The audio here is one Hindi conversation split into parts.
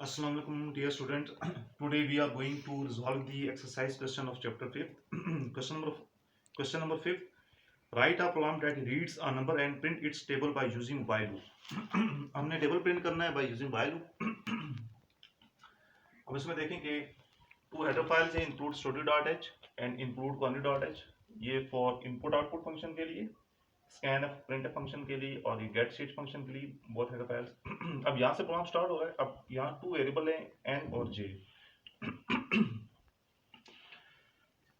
Assalamu alaikum, dear students. Today we are going to resolve the exercise question of chapter 5th. question number 5. Write a program that reads a number and print its table by using while loop. हमने टेबल प्रिंट करना है by using while loop. अब इसमें देखेंगे टू हेडर फाइल्स है include studio.h and include quantity.h. ये for input output फंक्शन के लिए, scanf printf फंक्शन के लिए और ये get sheet फंक्शन के लिए बहुत हेडर फाइल्स. अब यहाँ से प्रोग्राम स्टार्ट हो रहा है. अब यहाँ टू वेरिएबल है n और j.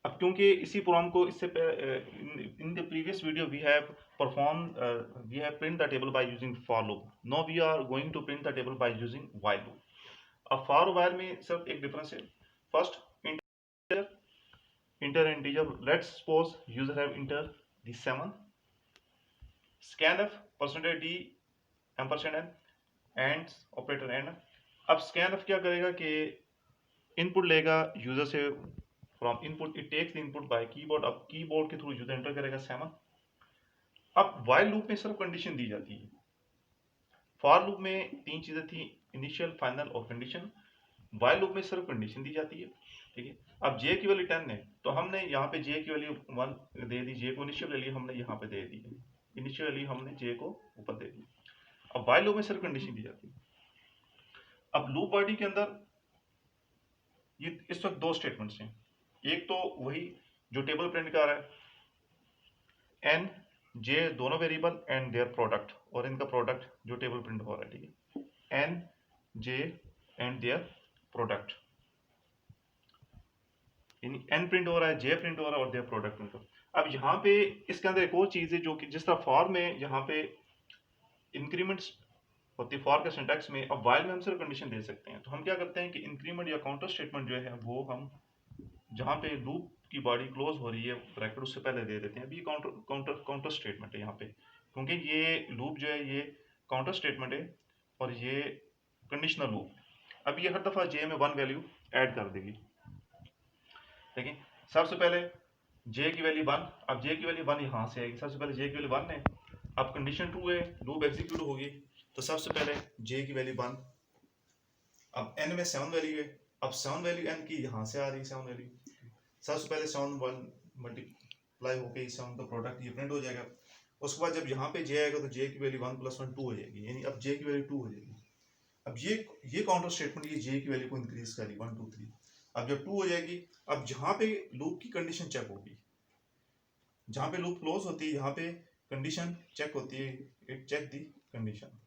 अब क्योंकि इसी प्रोग्राम को इससे in the previous video we have print the table by using for loop. Now we are going to print the table by using while loop. अब फॉर और व्हाइल में सिर्फ एक डिफरेंस है. First enter integer. Let's suppose user have enter the 7. scanf %d ampersand n and operator n. अब scanf क्या करेगा कि इनपुट लेगा यूजर से. From input it takes the input by keyboard. अब कीबोर्ड के थ्रू यूजर एंटर करेगा 7. अब व्हाइल लूप में सिर्फ कंडीशन दी जाती है. फॉर लूप में तीन चीजें थी, इनिशियल, फाइनल और कंडीशन. व्हाइल लूप में सिर्फ कंडीशन दी जाती है. ठीक है. अब जे की वैल्यू 10 है तो हमने यहाँ पे जे की वैल्यू 1 दे दी. जे को इनिशियल वैल्यू हमने यहाँ पे दे दी. इनिशियल वैल्यू हमने जे को ऊपर दे दी. अब व्हाइल लूप में सिर्फ कंडीशन दी जाती है. अब लूप बॉडी के अंदर ये इस वक्त दो स्टेटमेंट्स हैं. एक तो वही जो टेबल प्रिंट कर रहा है, एन जे दोनों वेरिएबल एंड देयर प्रोडक्ट, और इनका प्रोडक्ट जो टेबल प्रिंट हो रहा है. ठीक है. N J and their product, यानी एन प्रिंट हो रहा है, जे प्रिंट हो रहा है और देयर प्रोडक्ट प्रिंट हो रहा है. अब यहाँ पे इसके अंदर एक और चीज है जो कि जिस तरह फॉर में यहाँ पे इंक्रीमेंट्स होती है फॉर के सिंटैक्स में, अब व्हाइल में हम सिर्फ कंडीशन दे सकते हैं. तो हम क्या करते हैं कि इंक्रीमेंट या काउंटर स्टेटमेंट जो है वो हम जहाँ पे लूप की बॉडी क्लोज हो रही है ब्रैकेट उससे पहले दे देते हैं. अभी काउंटर स्टेटमेंट है यहाँ पे, क्योंकि ये लूप जो है ये काउंटर स्टेटमेंट है और ये कंडीशनल लूप. अब ये हर दफा जे में 1 वैल्यू ऐड कर देगी. ठीक है. सबसे पहले जे की वैल्यू 1. अब जे की वैल्यू 1 यहाँ से आएगी. सबसे पहले जे की वैल्यू 1 है. अब कंडीशन 2 है, लूप एग्जीक्यूट होगी तो सबसे पहले जे की वैल्यू 1. अब एन में 7 वैल्यू है. अब 7 वैल्यू एन की यहाँ से आ रही है 7 वैल्यू. सबसे पहले 7 1 मल्टीप्लाई होके 7 का प्रोडक्ट ये प्रिंट हो जाएगा. उसके बाद जब यहाँ पे जे आएगा तो जे की वैल्यू 1 + 1 2 हो जाएगी, यानी अब जे की वैल्यू 2 हो जाएगी. अब ये काउंटर स्टेटमेंट ये जे की वैल्यू को इंक्रीज करेगी 1 2 3. अब जब 2 हो जाएगी, अब जहाँ पे लूप की कंडीशन चेक होगी, जहाँ पे लूप क्लोज होती है यहाँ पे कंडीशन चेक होती है. It check the condition.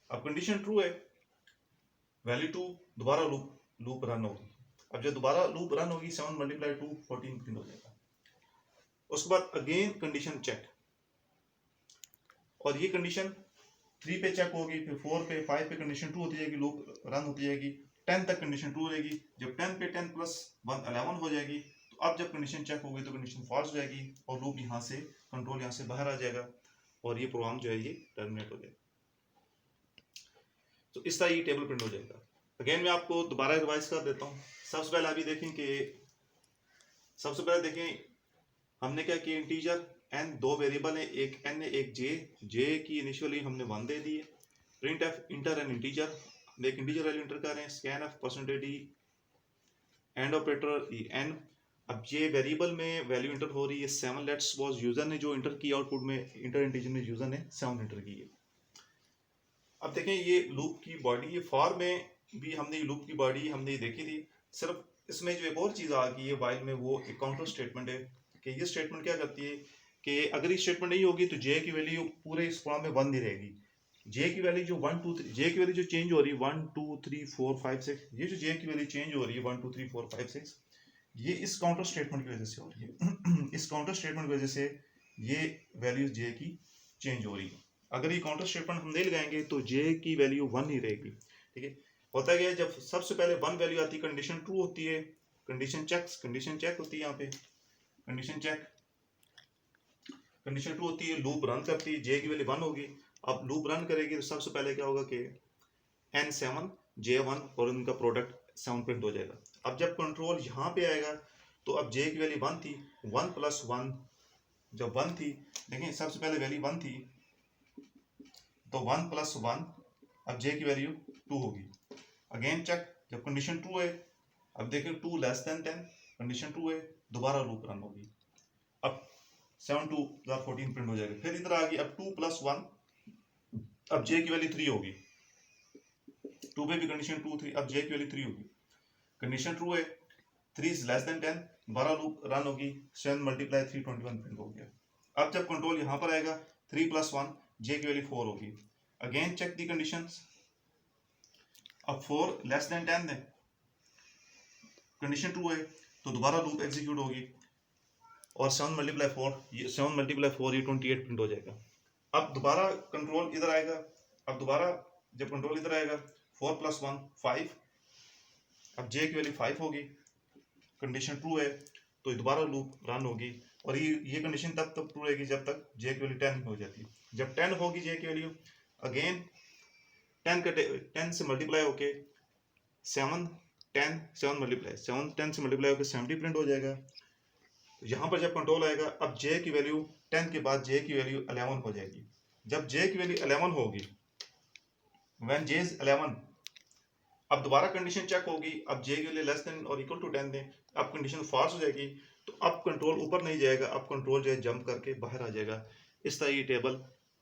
अब कंडीशन ट्रू है, वैल्यू 2, दोबारा लूप रन होगी. अब जब दोबारा लूप रन होगी 7 × 2 14 प्रिंट हो जाएगा. उसके बाद अगेन कंडीशन चेक, और ये कंडीशन 3 पे चेक होगी, फिर 4 पे, 5 पे कंडीशन 2 होती जाएगी, लूप रन होती जाएगी. 10 तक कंडीशन 2 रहेगी. जब 10 पे 10 + 1 11 हो जाएगी, तो अब जब कंडीशन चेक होगी तो कंडीशन फॉल्स हो जाएगी और लूप यहाँ से कंट्रोल यहाँ से बाहर आ जाएगा और ये प्रोग्राम जो है ये टर्मिनेट हो जाएगा. तो इस तरह ये टेबल प्रिंट हो जाएगा. अगेन मैं आपको दोबारा रिवाइज कर देता हूँ. सबसे पहले अभी देखें कि हमने क्या किया. इंटीजर एन, दो वेरिएबल है, एक एन है एक जे. जे की इनिशियली हमने 1 दे दी है. Print f enter n integer, हम एक इंटीजर वैल्यू इंटर कर रहे हैं. Scan f %d and operator n. अब ये वेरिएबल में वैल्यू इंटर हो रही है 7. लेट्स सपोज यूजर ने जो इंटर की आउटपुट में इंटर इंटीजर में यूजर ने 7 इंटर की है. अब देखें ये लूप की बॉडी, ये फॉर में भी हमने ये लूप की बॉडी हमने देखी थी. सिर्फ इसमें जो एक और चीज आ गई है व्हाइल में, वो एक काउंटर स्टेटमेंट है. कि ये स्टेटमेंट क्या करती है कि अगर ये स्टेटमेंट नहीं होगी तो जे की वैल्यू पूरे इस प्रोग्राम में 1 ही रहेगी. जे की वैल्यू जो 1 2 3 जे की वैल्यू जो चेंज हो रही है 1 2 3 4 5 6, ये जो जे की वैल्यू चेंज हो रही है 1 2 3 4 5 6, ये इस काउंटर स्टेटमेंट की वजह से हो रही है. इस काउंटर स्टेटमेंट की वजह से ये वैल्यू जे की चेंज हो रही है. अगर ये काउंटर स्टेटमेंट हम नहीं लगाएंगे तो जे की वैल्यू 1 ही रहेगी. ठीक है. होता क्या है, जब सबसे पहले 1 वैल्यू आती है कंडीशन ट्रू होती है, कंडीशन चेक होती है. यहाँ पे कंडीशन ट्रू होती है, लूप रन करती है, जे की वैल्यू 1 होगी. अब लूप रन करेगी तो सबसे पहले क्या होगा कि एन 7 जे 1 और इनका प्रोडक्ट 7 प्रिंट हो जाएगा. अब जब कंट्रोल यहाँ पे आएगा तो अब जे की वैल्यू 1 थी, 1 + 1 जब 1 थी, देखें सबसे पहले वैल्यू 1 थी तो 1 + 1, अब जे की वैल्यू 2 होगी। अगेन चेक, जब कंडीशन ट्रू है, अब देखें 2 लेस देन 10, कंडीशन ट्रू है, दोबारा लूप रन होगी। अब 7 2 14 प्रिंट हो जाएगा। फिर इधर आ गई, अब 2 + 1, अब j की वैल्यू 3 होगी। 2 पे भी कंडीशन 2 3, अब j की वैल्यू 3 होगी। कंडीशन ट्रू है, 3 इज लेस देन 10, दोबारा लूप रन होगी। 7 × 3 21 प्रिंट हो गया। अब जब कंट्रोल यहाँ पर आएगा, 3 + 1, j की वैल्यू 4 होगी। अगेन चेक दी कंडीशंस, अब 4 लेस देन 10 है, कंडीशन ट्रू है, तो दोबारा लूप एग्जीक्यूट होगी और 7 × 4, ये 7 × 4 ये 28 प्रिंट हो जाएगा। अब दोबारा कंट्रोल इधर आएगा, अब दोबारा जब कंट्रोल इधर आएगा, 4 + 1 5, अब j की वैल्यू 5 होगी, कंडीशन ट्रू है, तो दोबारा लूप रन होगी और ये कंडीशन तब तक ट्रू रहेगी जब तक j की वैल्यू 10 हो जाती है। जब 10 होगी j की वैल्यू, अगेन 10 से मल्टीप्लाई होके 7 10 7 मल्टीप्लाई 7 10 से मल्टीप्लाई होकर 70 प्रिंट हो जाएगा। यहाँ पर जब कंट्रोल आएगा, अब j की वैल्यू 10 के बाद j की वैल्यू 11 हो जाएगी। जब j की वैल्यू 11 होगी, व्हेन j इज 11, अब दोबारा कंडीशन चेक होगी, अब j की वैल्यू लेस देन और इक्वल टू 10 दें, अब कंडीशन फॉल्स हो जाएगी, तो अब कंट्रोल ऊपर नहीं जाएगा, अब कंट्रोल जो है जंप करके बाहर आ जाएगा। इस तरह ये टेबल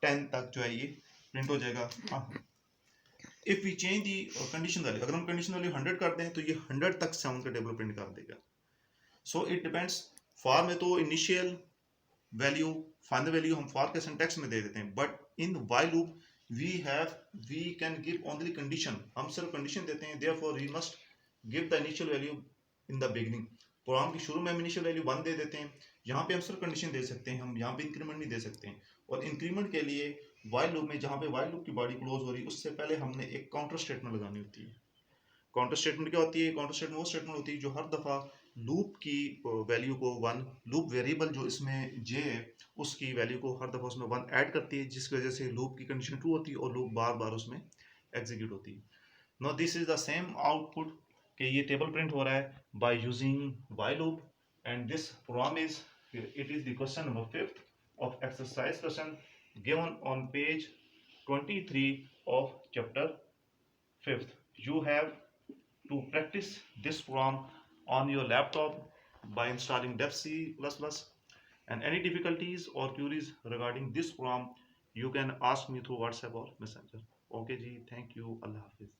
10 तक जो है ये प्रिंट हो जाएगा। If we change the condition value, अगर हम कंडीशन वैल्यू 100 कर दें तो ये 100 तक 7 का टेबल प्रिंट कर देगा। So it depends. फॉर में तो इनिशियल वैल्यू, फाइनल वैल्यू हम फॉर के सिंटैक्स में दे देते हैं, but in while loop we can give only condition, हम सिर्फ कंडीशन देते हैं। Therefore we must give the initial value in the beginning. Program के शुरू में हम इनिशियल वैल्यू 1 दे देते हैं, यहाँ पे हम सिर्फ कंडीशन दे सकते हैं, हम यहाँ पे इंक्रीमेंट नहीं दे सकते हैं। और इंक्रीमेंट के लिए व्हाइल लूप में, जहाँ पे व्हाइल लूप की बॉडी क्लोज हो रही है, उससे पहले हमने एक काउंटर स्टेटमेंट लगानी होती है। काउंटर स्टेटमेंट क्या होती है? काउंटर स्टेटमेंट वो स्टेटमेंट होती है जो हर दफ़ा लूप की वैल्यू को 1, लूप वेरिएबल जो इसमें j है उसकी वैल्यू को हर दफ़ा उसमें 1 ऐड करती है, जिसकी वजह से लूप की कंडीशन ट्रू होती है और लूप बार बार उसमें एग्जीक्यूट होती है। Now this is the same output कि ये टेबल प्रिंट हो रहा है by using while loop, and this program is, it is the question number 5th of exercise question given on page 23 of chapter 5th. You have to practice this program on your laptop by installing Dev C++, and any difficulties or queries regarding this program you can ask me through WhatsApp or Messenger. Okay ji, thank you, Allah Hafiz.